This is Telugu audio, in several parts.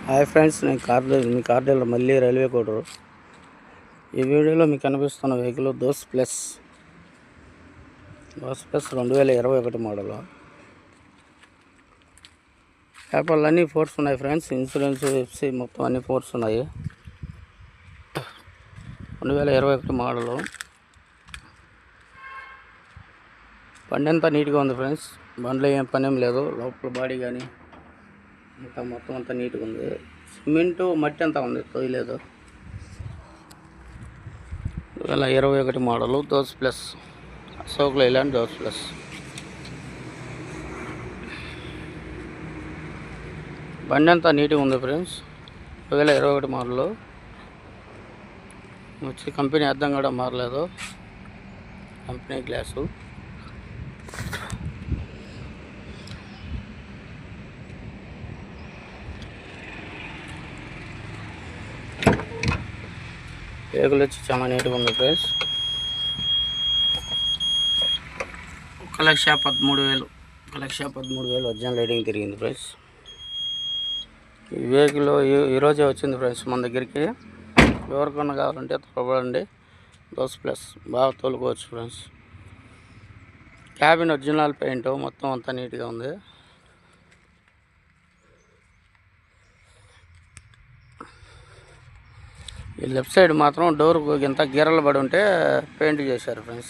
హాయ్ ఫ్రెండ్స్, నేను మీ కార్ డీలర్ మళ్ళీ రైల్వే కోడరు. ఈ వీడియోలో మీకు కనిపిస్తున్న వెహికల్ దోస్ ప్లస్ 2021 మోడల్. పేపర్లు అన్నీ ఫోర్స్ ఉన్నాయి ఫ్రెండ్స్. ఇన్సూరెన్స్, ఎఫ్సి మొత్తం అన్ని ఫోర్స్ ఉన్నాయి. 2021 మోడలు. బండి అంతా నీట్గా ఉంది ఫ్రెండ్స్. బండిలో ఏం పనేం లేదు. లోపల బాడీ కానీ ఇంకా మొత్తం అంతా నీట్గా ఉంది. సిమెంటు మట్టి అంతా ఉంది, తోయలేదు. 2021 model those plus, Ashok Leyland those plus. బండి అంతా నీట్గా ఉంది ఫ్రెండ్స్. 2021 మోడలు వచ్చి కంపెనీ అద్దం కూడా మారలేదు. Company glass. వెహికల్ వచ్చి చాలా నీట్గా ఉంది ఫ్రెండ్స్. 1,13,000 ఒరిజినల్ రైడింగ్ తిరిగింది ఫ్రెండ్స్. ఈ వెహికల్ ఈరోజే వచ్చింది ఫ్రెండ్స్ మన దగ్గరికి. ఎవరికన్నా కావాలంటే త్వరపడండి. దోస్ ప్లస్ బాగా తోలుకోవచ్చు ఫ్రెండ్స్. క్యాబిన్ ఒరిజినల్ పెయింట్ మొత్తం అంతా నీట్గా ఉంది. ఈ లెఫ్ట్ సైడ్ మాత్రం డోర్కు ఇంత గీరలు పడి ఉంటే పెయింట్ చేశారు ఫ్రెండ్స్.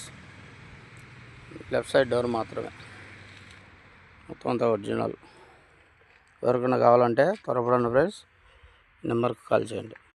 లెఫ్ట్ సైడ్ డోర్ మాత్రమే, మొత్తం అంతా ఒరిజినల్. ఎవరికైనా కావాలంటే త్వరపడండి ఫ్రెండ్స్. నెంబర్కి కాల్ చేయండి.